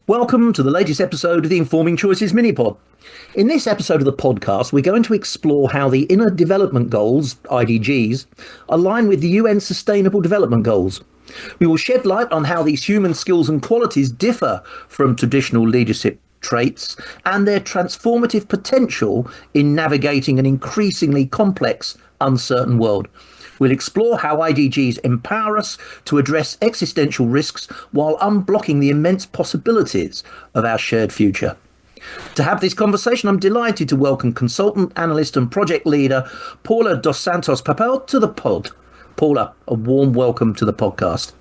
Welcome to the latest episode of the Informing Choices Minipod. In this episode of the podcast, we're going to explore how the Inner Development Goals, IDGs, align with the UN Sustainable Development Goals. We will shed light on how these human skills and qualities differ from traditional leadership traits and their transformative potential in navigating an increasingly complex, uncertain world. We'll explore how IDGs empower us to address existential risks while unblocking the immense possibilities of our shared future. To have this conversation, I'm delighted to welcome consultant, analyst and project leader Paula DosSantos Papel to the pod. Paula, a warm welcome to the podcast.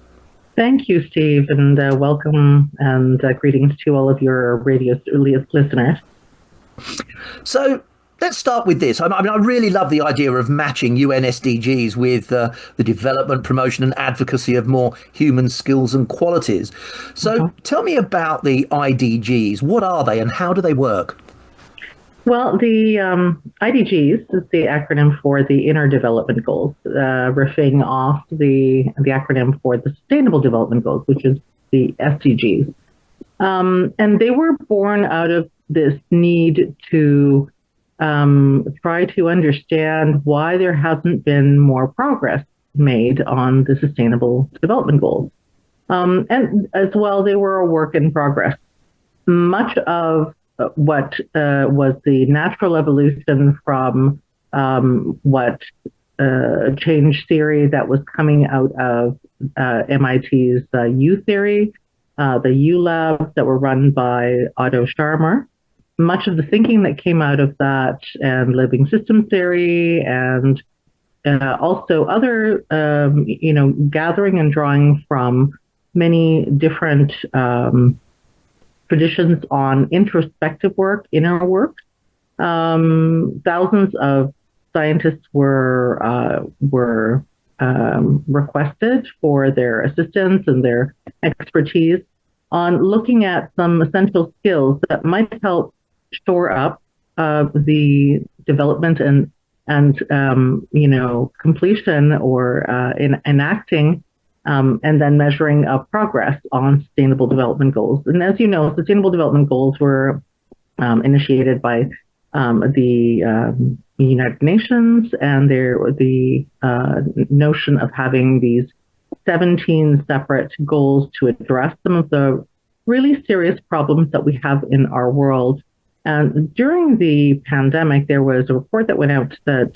Thank you, Steve, and welcome and greetings to all of your radio listeners. So, let's start with this. I really love the idea of matching UN SDGs with the development, promotion and advocacy of more human skills and qualities. So tell me about the IDGs. What are they and how do they work? Well, the IDGs is the acronym for the Inner Development Goals, riffing off the acronym for the Sustainable Development Goals, which is the SDGs. And they were born out of this need to try to understand why there hasn't been more progress made on the Sustainable Development Goals. And as well, they were a work in progress. Much of what was the natural evolution from what change theory that was coming out of MIT's U theory, the U labs that were run by Otto Scharmer. Much of the thinking that came out of that and living system theory and also other, gathering and drawing from many different traditions on introspective work, inner work. Thousands of scientists were requested for their assistance and their expertise on looking at some essential skills that might help shore up the development and completion or enacting and then measuring of progress on Sustainable Development Goals. And as you know, Sustainable Development Goals were initiated by the United Nations, and the notion of having these 17 separate goals to address some of the really serious problems that we have in our world. And during the pandemic, there was a report that went out that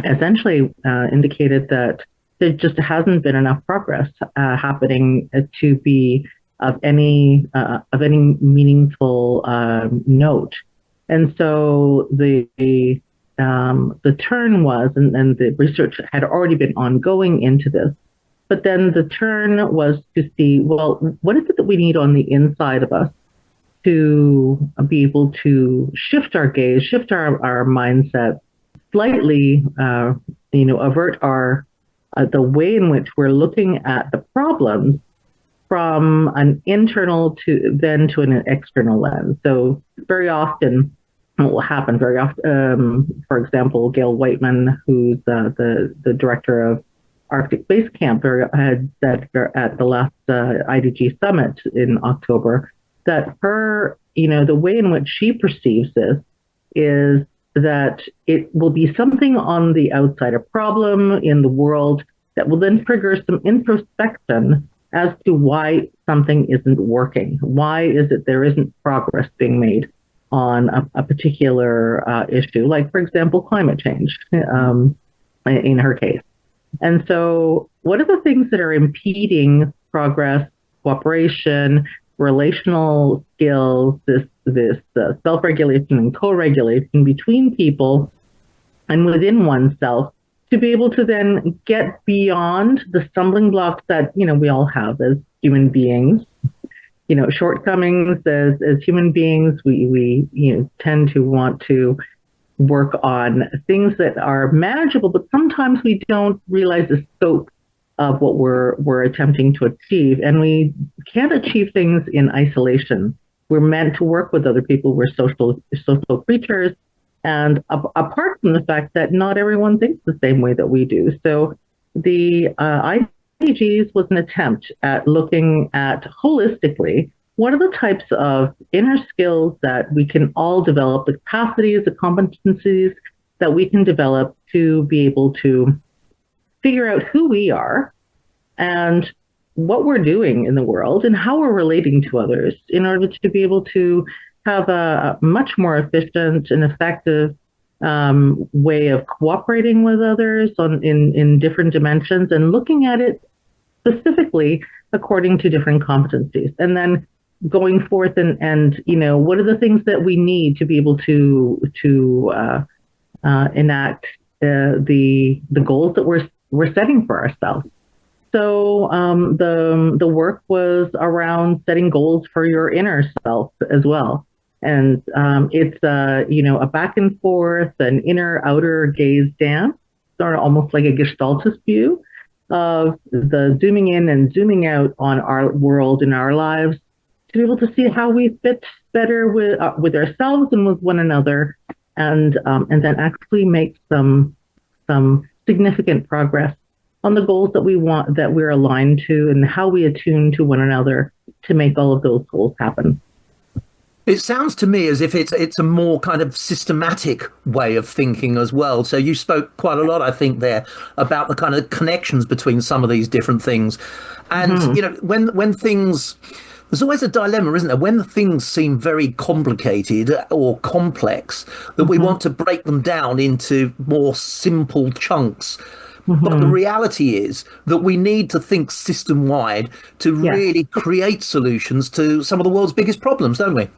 essentially indicated that there just hasn't been enough progress happening to be of any meaningful note. And so the turn was, and the research had already been ongoing into this, but then the turn was to see, well, what is it that we need on the inside of us to be able to shift our gaze, shift our mindset, slightly, avert the way in which we're looking at the problems from an internal to an external lens. So very often, what will happen very often, for example, Gail Whiteman, who's the director of Arctic Base Camp, had said at the last IDG summit in October that her, the way in which she perceives this is that it will be something on the outside, a problem in the world that will then trigger some introspection as to why something isn't working. Why is it there isn't progress being made on a particular issue, like, for example, climate change in her case. And so what are the things that are impeding progress, cooperation, relational skills, this self-regulation and co-regulation between people and within oneself to be able to then get beyond the stumbling blocks that, we all have as human beings, shortcomings as human beings. We tend to want to work on things that are manageable, but sometimes we don't realize the scope of what we're attempting to achieve. And we can't achieve things in isolation. We're meant to work with other people. We're social creatures. And apart from the fact that not everyone thinks the same way that we do. So the IDGs was an attempt at looking at holistically what are the types of inner skills that we can all develop, the capacities, the competencies that we can develop to be able to figure out who we are and what we're doing in the world and how we're relating to others in order to be able to have a much more efficient and effective way of cooperating with others in different dimensions and looking at it specifically according to different competencies. And then going forth and what are the things that we need to be able to enact the goals that we're setting for ourselves. So the work was around setting goals for your inner self as well. And it's a back and forth, an inner outer gaze dance, sort of almost like a gestaltist view of the zooming in and zooming out on our world and our lives to be able to see how we fit better with ourselves and with one another, and then actually make some significant progress on the goals that we want, that we're aligned to, and how we attune to one another to make all of those goals happen. It sounds to me as if it's a more kind of systematic way of thinking as well. So you spoke quite a lot, I think, there about the kind of connections between some of these different things. And, when things, there's always a dilemma, isn't there? When things seem very complicated or complex, that we want to break them down into more simple chunks. But the reality is that we need to think system-wide to really create solutions to some of the world's biggest problems, don't we?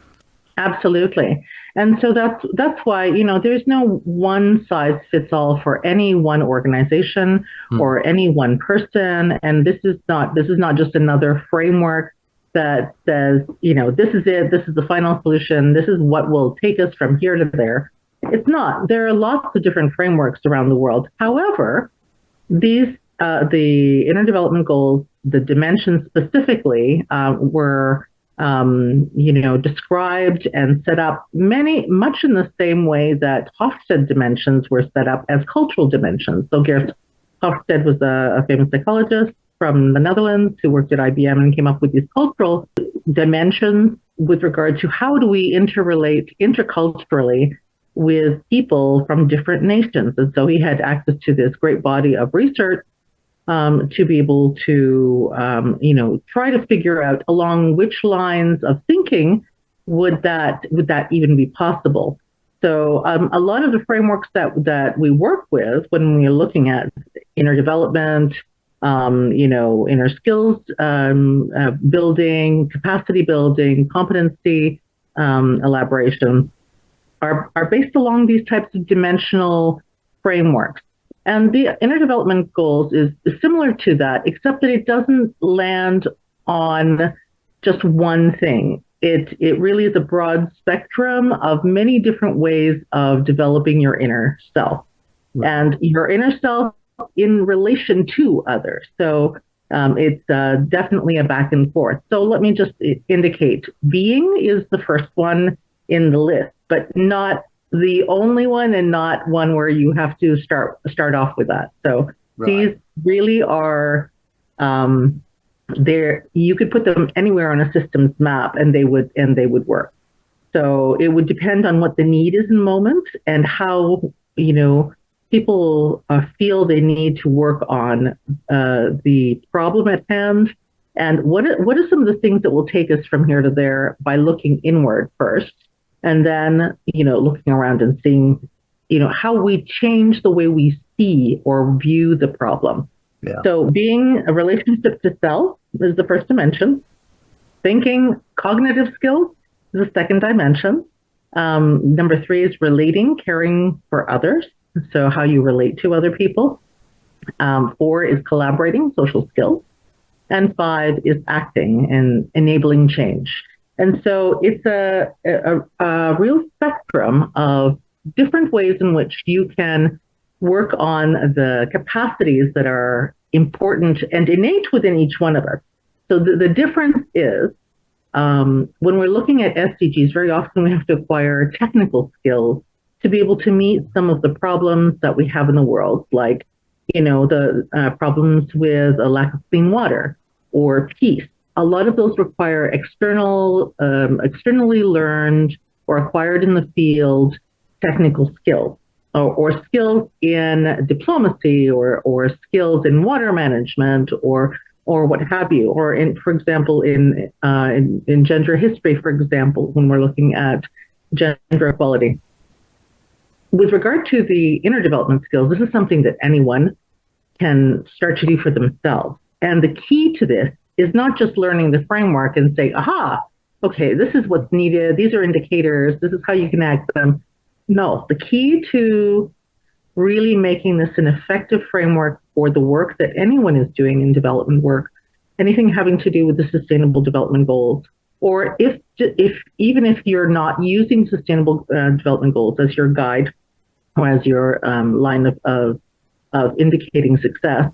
Absolutely. And so that's why, there's no one size fits all for any one organization or any one person. And this is not just another framework that says, this is it, this is the final solution, this is what will take us from here to there. It's not. There are lots of different frameworks around the world. However, these the inner development goals, the dimensions specifically, were described and set up much in the same way that Hofstede dimensions were set up as cultural dimensions. So Geert Hofstede was a famous psychologist from the Netherlands who worked at IBM and came up with these cultural dimensions with regard to how do we interrelate interculturally with people from different nations. And so he had access to this great body of research to be able to, try to figure out along which lines of thinking would that even be possible. So a lot of the frameworks that we work with when we're looking at inner development, inner skills building, capacity building, competency elaboration are based along these types of dimensional frameworks. And the inner development goals is similar to that, except that it doesn't land on just one thing. It really is a broad spectrum of many different ways of developing your inner self, and your inner self in relation to others. So it's definitely a back and forth. So let me just indicate, being is the first one in the list, but not the only one, and not one where you have to start off with that. So these really are there. You could put them anywhere on a systems map, and they would work. So it would depend on what the need is in the moment and how people feel they need to work on the problem at hand, and what are some of the things that will take us from here to there by looking inward first. And then, looking around and seeing, how we change the way we see or view the problem. Yeah. So being a relationship to self is the first dimension. Thinking, cognitive skills is the second dimension. Number 3 is relating, caring for others. So how you relate to other people. 4 is collaborating, social skills. And 5 is acting and enabling change. And so it's a real spectrum of different ways in which you can work on the capacities that are important and innate within each one of us. So the difference is when we're looking at SDGs, very often we have to acquire technical skills to be able to meet some of the problems that we have in the world, like, the problems with a lack of clean water or peace a lot of those require externally learned or acquired in the field technical skills, or skills in diplomacy, or skills in water management, or what have you, or for example, in gender history, for example, when we're looking at gender equality. With regard to the inner development skills, this is something that anyone can start to do for themselves. And the key to this is not just learning the framework and say, aha, okay, this is what's needed. These are indicators. This is how you can act them. No, the key to really making this an effective framework for the work that anyone is doing in development work, anything having to do with the Sustainable Development Goals, or even if you're not using Sustainable Development Goals as your guide or as your line of indicating success,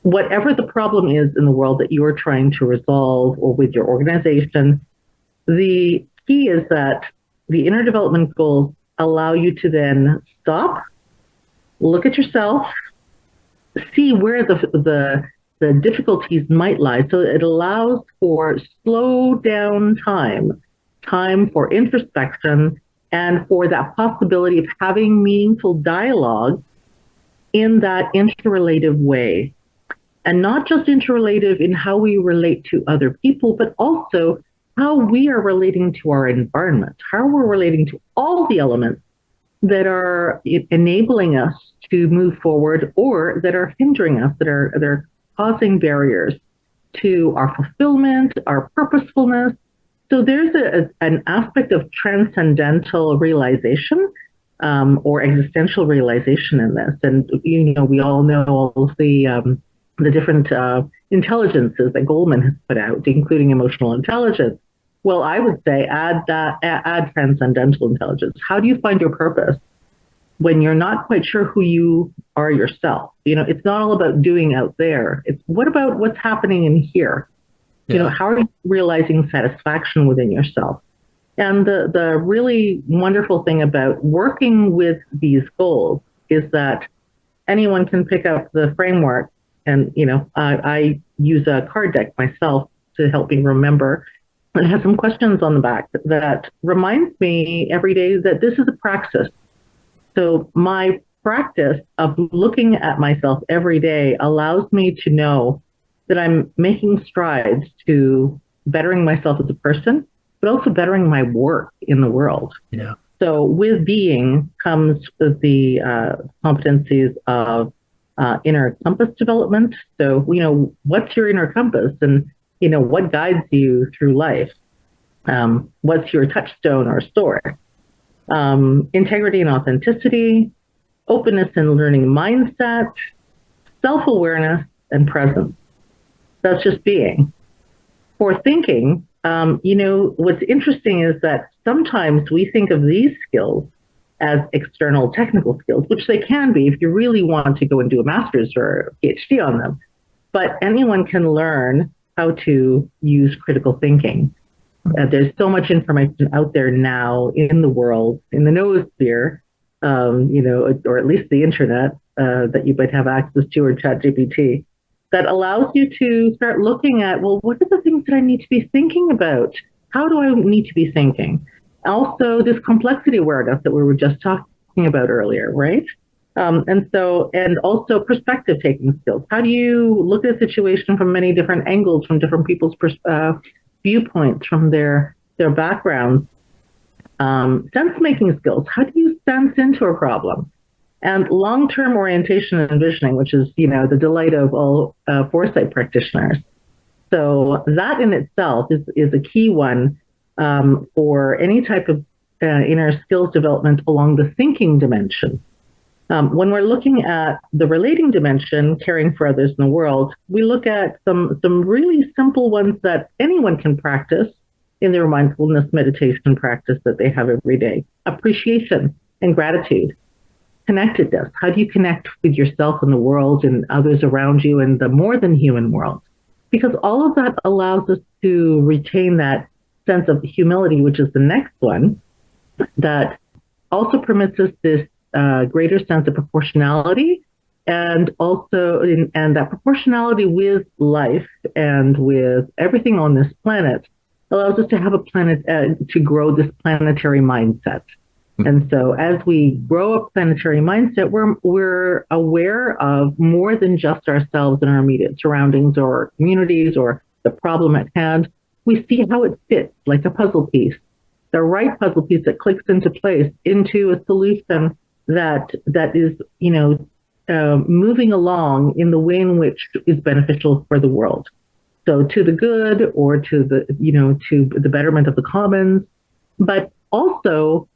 whatever the problem is in the world that you are trying to resolve, or with your organization, the key is that the inner development goals allow you to then stop, look at yourself, see where the difficulties might lie. So it allows for slow down time for introspection, and for that possibility of having meaningful dialogue in that interrelative way. And not just interrelative in how we relate to other people, but also how we are relating to our environment, how we're relating to all the elements that are enabling us to move forward, or that are hindering us, that are causing barriers to our fulfillment, our purposefulness. So there's an aspect of transcendental realization, or existential realization in this. And, we all know all of the different intelligences that Goldman has put out, including emotional intelligence. Well, I would say add transcendental intelligence. How do you find your purpose when you're not quite sure who you are yourself? It's not all about doing out there. It's what about what's happening in here? Yeah. How are you realizing satisfaction within yourself? And the really wonderful thing about working with these goals is that anyone can pick up the framework. And, I use a card deck myself to help me remember. It has some questions on the back that reminds me every day that this is a praxis. So my practice of looking at myself every day allows me to know that I'm making strides to bettering myself as a person, but also bettering my work in the world. Yeah. So with being comes the competencies of inner compass development. So, what's your inner compass, and, what guides you through life? What's your touchstone or source? Integrity and authenticity, openness and learning mindset, self-awareness, and presence. That's just being. For thinking, what's interesting is that sometimes we think of these skills as external technical skills, which they can be if you really want to go and do a master's or a PhD on them. But anyone can learn how to use critical thinking. There's so much information out there now in the world, in the noosphere, or at least the internet, that you might have access to, or ChatGPT, that allows you to start looking at, well, what are the things that I need to be thinking about? How do I need to be thinking? Also, this complexity awareness that we were just talking about earlier, right? And also perspective taking skills. How do you look at a situation from many different angles, from different people's viewpoints, from their backgrounds? Sense making skills. How do you sense into a problem? And long-term orientation and envisioning, which is, the delight of all foresight practitioners. So that in itself is a key one for any type of inner skills development along the thinking dimension. When we're looking at the relating dimension, caring for others in the world, we look at some really simple ones that anyone can practice in their mindfulness meditation practice that they have every day. Appreciation and gratitude. Connectedness. How do you connect with yourself and the world and others around you and the more than human world? Because all of that allows us to retain that sense of humility, which is the next one, that also permits us this greater sense of proportionality and also and that proportionality with life and with everything on this planet allows us to have a planet to grow this planetary mindset. And so as we grow a planetary mindset, we're aware of more than just ourselves and our immediate surroundings or communities or the problem at hand. We see how it fits like a puzzle piece, the right puzzle piece that clicks into place into a solution that is, moving along in the way in which is beneficial for the world. So to the good or to the betterment of the commons, but also,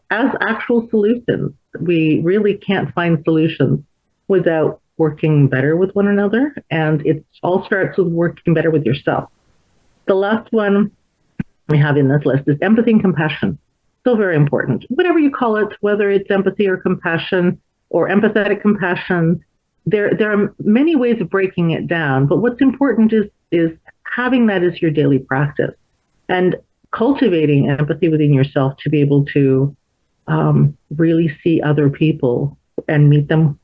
as actual solutions. We really can't find solutions without working better with one another. And it all starts with working better with yourself. The last one we have in this list is empathy and compassion. So very important. Whatever you call it, whether it's empathy or compassion or empathetic compassion, there are many ways of breaking it down. But what's important is having that as your daily practice and cultivating empathy within yourself to be able to really see other people and meet them,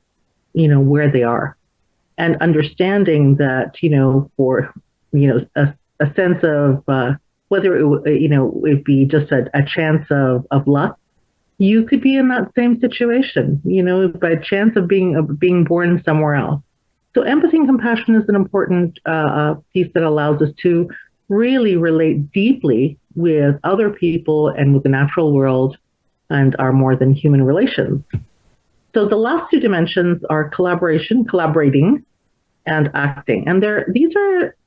where they are, and understanding that, for, a sense of whether it be just a chance of luck, you could be in that same situation, by chance of being born somewhere else. So empathy and compassion is an important piece that allows us to really relate deeply with other people and with the natural world and our more than human relations. So the last two dimensions are collaborating, and acting. And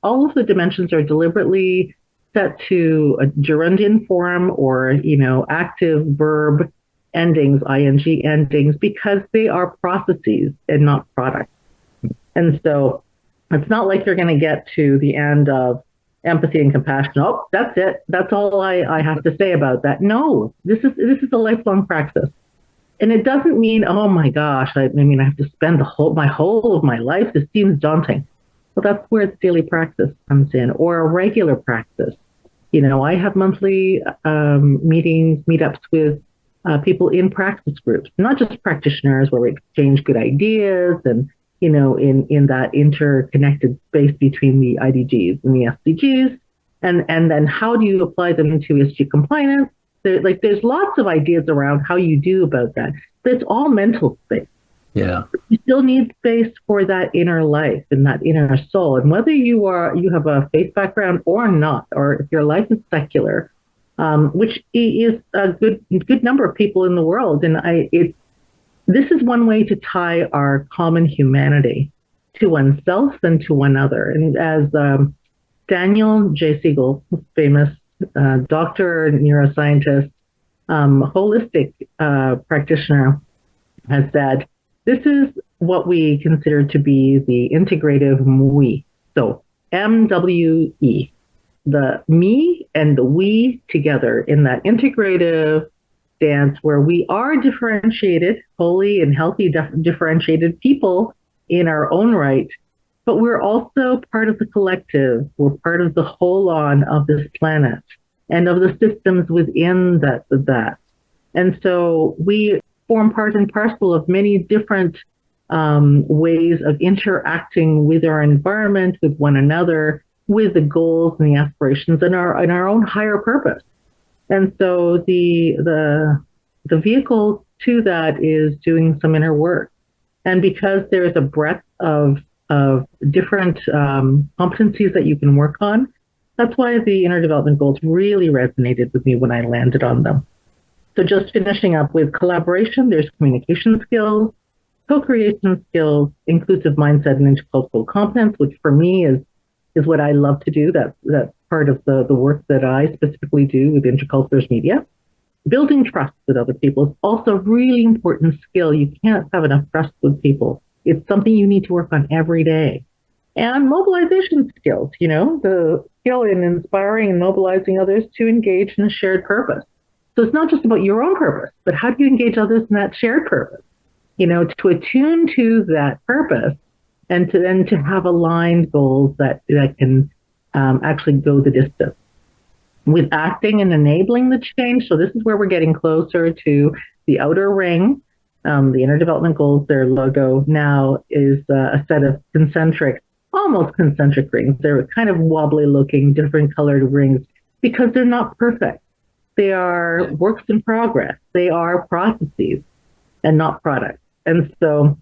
all of the dimensions are deliberately set to a gerundian form or, active verb endings, ing endings, because they are processes and not products. And so it's not like you're going to get to the end of empathy and compassion. Oh, that's it. That's all I have to say about that. No, this is a lifelong practice. And it doesn't mean, oh my gosh, I have to spend my whole of my life. This seems daunting. Well, that's where the daily practice comes in, or a regular practice. I have monthly meetups with people in practice groups, not just practitioners, where we exchange good ideas and, in that interconnected space between the IDGs and the SDGs. And then how do you apply them to ESG compliance? There's lots of ideas around how you do about that, but it's all mental space. Yeah. You still need space for that inner life and that inner soul. And whether you have a faith background or not, or if your life is secular, which is a good number of people in the world. And this is one way to tie our common humanity to oneself and to one another. And as Daniel J. Siegel, famous doctor, neuroscientist, holistic practitioner, has said, this is what we consider to be the integrative we. So MWE, the me and the we together in that integrative dance where we are differentiated, holy and healthy, differentiated people in our own right, but we're also part of the collective. We're part of the whole on of this planet and of the systems within that. And so we form part and parcel of many different ways of interacting with our environment, with one another, with the goals and the aspirations and our own higher purpose. And so the vehicle to that is doing some inner work. And because there is a breadth of different competencies that you can work on, that's why the inner development goals really resonated with me when I landed on them. So just finishing up with collaboration, there's communication skills, co-creation skills, inclusive mindset, and intercultural competence, which for me is what I love to do. That's part of the work that I specifically do with Intercultures Media. Building trust with other people is also a really important skill. You can't have enough trust with people. It's something you need to work on every day. And mobilization skills, the skill in inspiring and mobilizing others to engage in a shared purpose. So it's not just about your own purpose, but how do you engage others in that shared purpose? To attune to that purpose and to have aligned goals that can actually go the distance. With acting and enabling the change, so this is where we're getting closer to the outer ring. The Inner Development Goals, their logo now is a set of concentric, almost concentric rings. They're kind of wobbly looking, different colored rings because they're not perfect. They are works in progress. They are processes and not products. And so,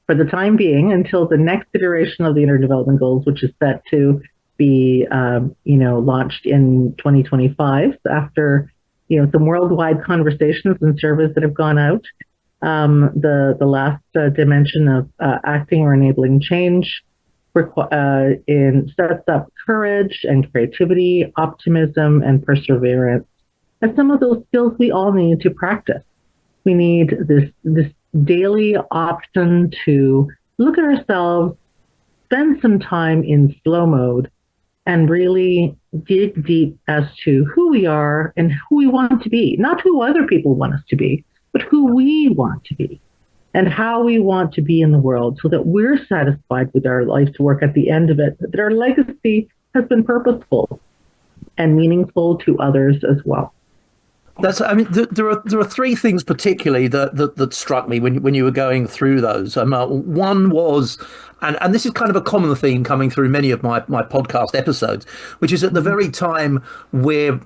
for the time being, until the next iteration of the Inner Development Goals, which is set to be, launched in 2025, after some worldwide conversations and surveys that have gone out, the last dimension of acting or enabling change sets up courage and creativity, optimism and perseverance. And some of those skills we all need to practice. We need this daily option to look at ourselves, spend some time in slow mode, and really dig deep as to who we are and who we want to be. Not who other people want us to be, but who we want to be and how we want to be in the world so that we're satisfied with our life's work at the end of it, that our legacy has been purposeful and meaningful to others as well. There are three things particularly that struck me when you were going through those. One was, and this is kind of a common theme coming through many of my podcast episodes, which is at the very time we're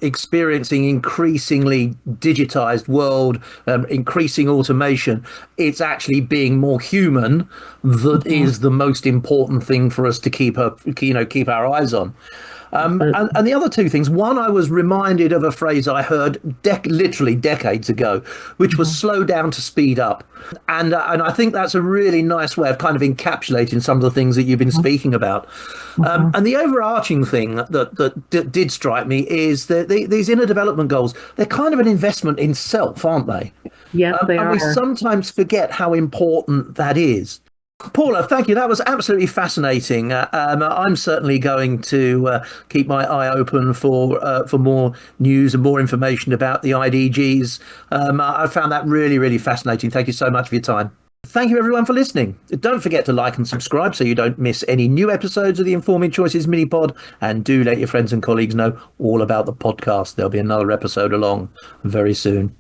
experiencing increasingly digitized world, increasing automation. It's actually being more human that is the most important thing for us to keep our eyes on. And the other two things, one, I was reminded of a phrase I heard literally decades ago, which was slow down to speed up. And I think that's a really nice way of kind of encapsulating some of the things that you've been speaking about. And the overarching thing that did strike me is that these inner development goals, they're kind of an investment in self, aren't they? Yes, they are. And we sometimes forget how important that is. Paula, thank you. That was absolutely fascinating. I'm certainly going to keep my eye open for more news and more information about the IDGs. I found that really, really fascinating. Thank you so much for your time. Thank you, everyone, for listening. Don't forget to like and subscribe so you don't miss any new episodes of the Informing Choices mini-pod. And do let your friends and colleagues know all about the podcast. There'll be another episode along very soon.